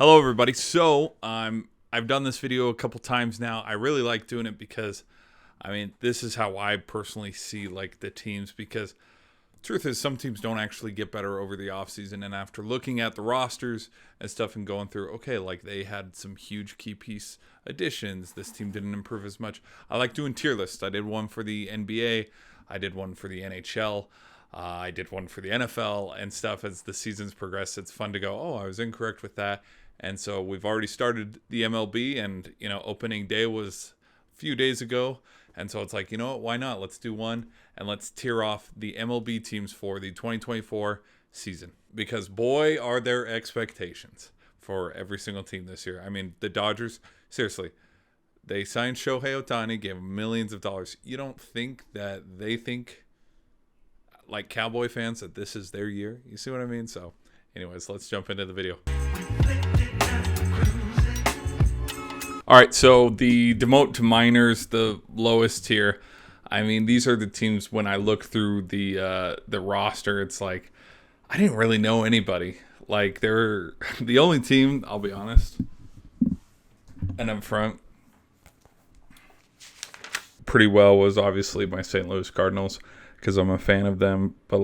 Hello, everybody. So, I've done this video a couple times now. I really like doing it because, this is how I personally see like the teams. Because truth is, some teams don't actually get better over the offseason. And after looking at the rosters and stuff and going through, okay, like they had some huge key piece additions. This team didn't improve as much. I like doing tier lists. I did one for the NBA. I did one for the NHL. I did one for the NFL and stuff. As the seasons progress, it's fun to go, oh, I was incorrect with that. And so we've already started the MLB, and opening day was a few days ago. And so it's like, you know what, why not? Let's do one and let's tier off the MLB teams for the 2024 season. Because boy, are there expectations for every single team this year. The Dodgers, seriously, they signed Shohei Ohtani, gave him millions of dollars. You don't think that they think, like Cowboy fans, that this is their year? You see what I mean? So anyways, let's jump into the video. All right, so the demote to minors, the lowest tier. These are the teams. When I look through the roster, it's like I didn't really know anybody. Like they're the only team, I'll be honest, and up front pretty well was obviously my St. Louis Cardinals because I'm a fan of them. But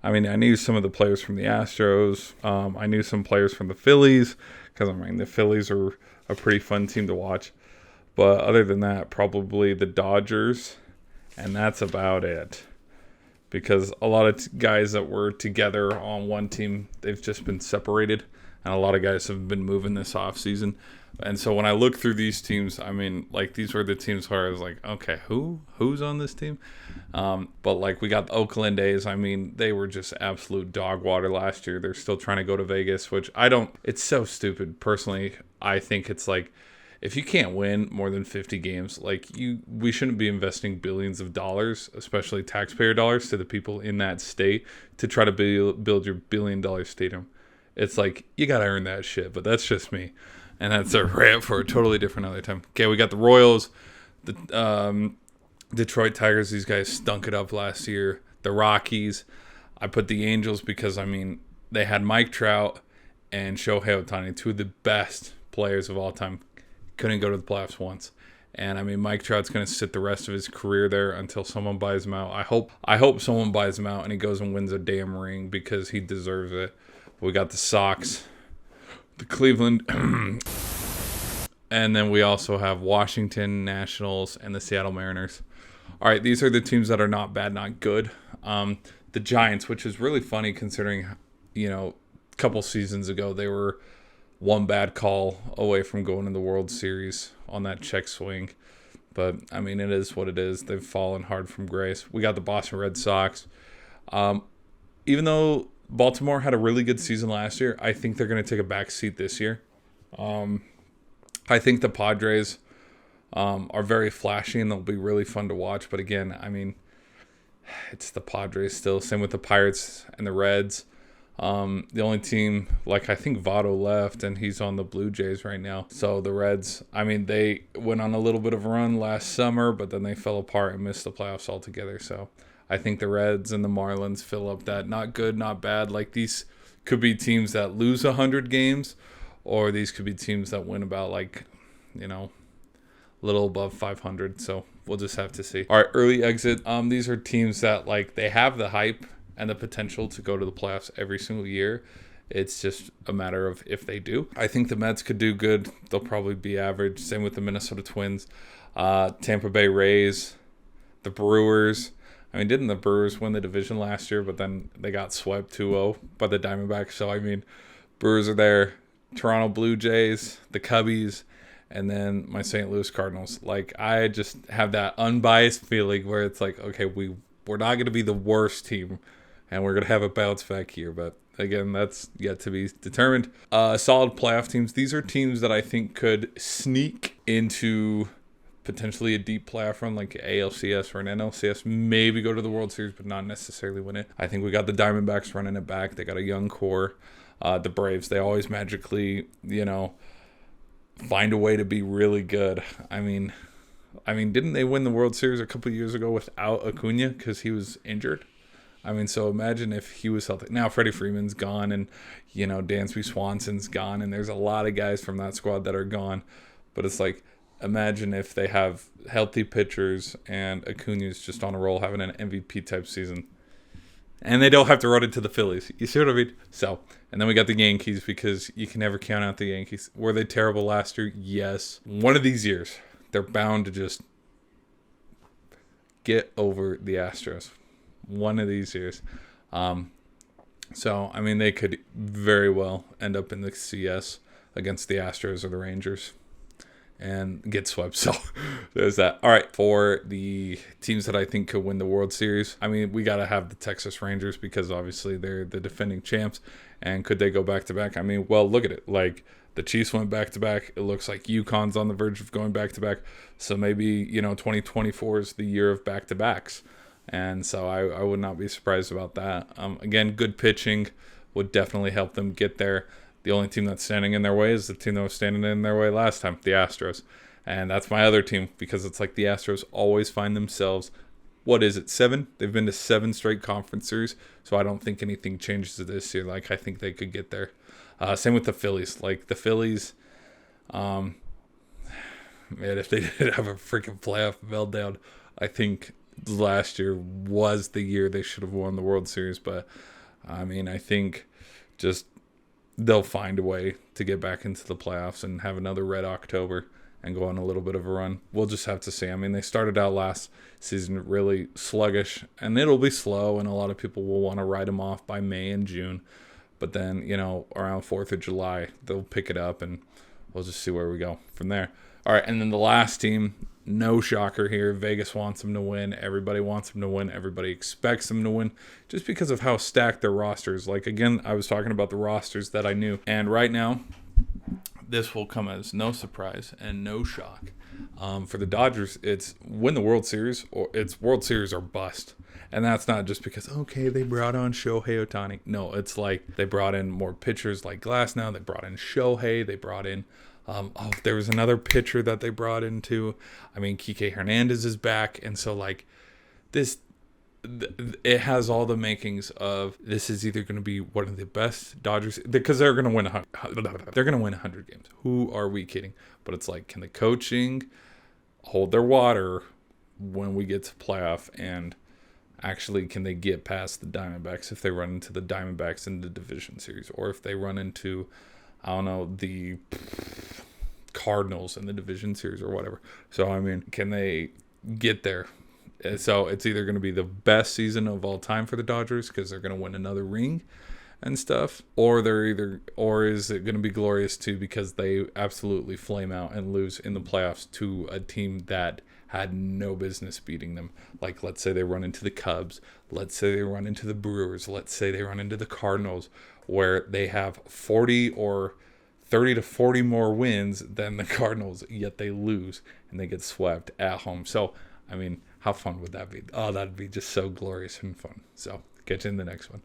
I knew some of the players from the Astros. I knew some players from the Phillies because the Phillies are a pretty fun team to watch. But other than that, probably the Dodgers, and that's about it. Because a lot of guys that were together on one team, they've just been separated, and a lot of guys have been moving this offseason. And so when I look through these teams, these were the teams where I was like, okay, who's on this team? But we got the Oakland A's. They were just absolute dog water last year. They're still trying to go to Vegas, which it's so stupid. Personally, I think it's like, if you can't win more than 50 games, we shouldn't be investing billions of dollars, especially taxpayer dollars, to the people in that state to try to build your $1 billion stadium. It's like, you got to earn that shit, but that's just me. And that's a rant for a totally different other time. Okay, we got the Royals, the Detroit Tigers. These guys stunk it up last year. The Rockies. I put the Angels because, they had Mike Trout and Shohei Ohtani, two of the best players of all time. Couldn't go to the playoffs once. And, Mike Trout's going to sit the rest of his career there until someone buys him out. I hope someone buys him out and he goes and wins a damn ring because he deserves it. We got the Sox, the Cleveland, and then we also have Washington Nationals and the Seattle Mariners. All right, these are the teams that are not bad, not good. The Giants, which is really funny considering, a couple seasons ago they were one bad call away from going to the World Series on that check swing. But, it is what it is. They've fallen hard from grace. We got the Boston Red Sox. Even though Baltimore had a really good season last year, I think they're going to take a back seat this year. I think the Padres are very flashy and they'll be really fun to watch. But again, it's the Padres still. Same with the Pirates and the Reds. The only team, I think Votto left and he's on the Blue Jays right now. So the Reds, they went on a little bit of a run last summer, but then they fell apart and missed the playoffs altogether. So I think the Reds and the Marlins fill up that not good, not bad. These could be teams that lose 100 games, or these could be teams that win about a little above 500. So we'll just have to see. All right, early exit. These are teams that they have the hype and the potential to go to the playoffs every single year. It's just a matter of if they do. I think the Mets could do good. They'll probably be average. Same with the Minnesota Twins, Tampa Bay Rays, the Brewers. Didn't the Brewers win the division last year, but then they got swept 2-0 by the Diamondbacks? So, Brewers are there. Toronto Blue Jays, the Cubbies, and then my St. Louis Cardinals. I just have that unbiased feeling where it's like, okay, we're not going to be the worst team, and we're going to have a bounce back here. But, again, that's yet to be determined. Solid playoff teams. These are teams that I think could sneak into potentially a deep playoff run like ALCS or an NLCS, maybe go to the World Series, but not necessarily win it. I think we got the Diamondbacks running it back. They got a young core. The Braves, they always magically, find a way to be really good. Didn't they win the World Series a couple of years ago without Acuna because he was injured? I mean, so imagine if he was healthy. Now Freddie Freeman's gone, and Dansby Swanson's gone, and there's a lot of guys from that squad that are gone. But it's like, imagine if they have healthy pitchers and Acuna's just on a roll, having an MVP type season, and they don't have to run into the Phillies. You see what I mean? So, and then we got the Yankees, because you can never count out the Yankees. Were they terrible last year? Yes. One of these years, they're bound to just get over the Astros. One of these years. So, I mean, they could very well end up in the CS against the Astros or the Rangers and get swept. So there's that. All right, for the teams that I think could win the World Series, I mean, we got to have the Texas Rangers, because obviously they're the defending champs. And could they go back to back? I mean, well, look at it. Like, the Chiefs went back to back. It looks like UConn's on the verge of going back to back. So maybe 2024 is the year of back to backs. And so I would not be surprised about that. Again, good pitching would definitely help them get there. The only team that's standing in their way is the team that was standing in their way last time, the Astros. And that's my other team, because it's like the Astros always find themselves, 7? They've been to 7 straight conference series. So I don't think anything changes this year. Like, I think they could get there. Same with the Phillies. Like, the Phillies, man, if they did have a freaking playoff meltdown, I think last year was the year they should have won the World Series. But, I mean, I think just they'll find a way to get back into the playoffs and have another red October and go on a little bit of a run. We'll just have to see. I mean, they started out last season really sluggish, and it'll be slow, and a lot of people will want to write them off by May and June. But then, around 4th of July, they'll pick it up, and we'll just see where we go from there. All right, and then the last team, no shocker here. Vegas wants them to win. Everybody wants them to win. Everybody expects them to win, just because of how stacked their roster is. Like, again, I was talking about the rosters that I knew. And right now, this will come as no surprise and no shock. For the Dodgers, it's win the World Series, or it's World Series or bust. And that's not just because, okay, they brought on Shohei Ohtani. No, it's like they brought in more pitchers like Glass now. They brought in Shohei. They brought in, there was another pitcher that they brought in too. I mean, Kike Hernandez is back. And so, like, it has all the makings of this is either going to be one of the best Dodgers, because they're going to win 100 games. Who are we kidding? But it's like, can the coaching hold their water when we get to playoff, and actually can they get past the Diamondbacks if they run into the Diamondbacks in the division series, or if they run into, I don't know, the Cardinals in the division series or whatever. So, I mean, can they get there? So it's either going to be the best season of all time for the Dodgers, because they're going to win another ring and stuff, or is it going to be glorious too, because they absolutely flame out and lose in the playoffs to a team that had no business beating them. Like, let's say they run into the Cubs, let's say they run into the Brewers, let's say they run into the Cardinals, where they have 40 or 30 to 40 more wins than the Cardinals, yet they lose and they get swept at home. So, I mean, how fun would that be? Oh, that'd be just so glorious and fun. So, catch you in the next one.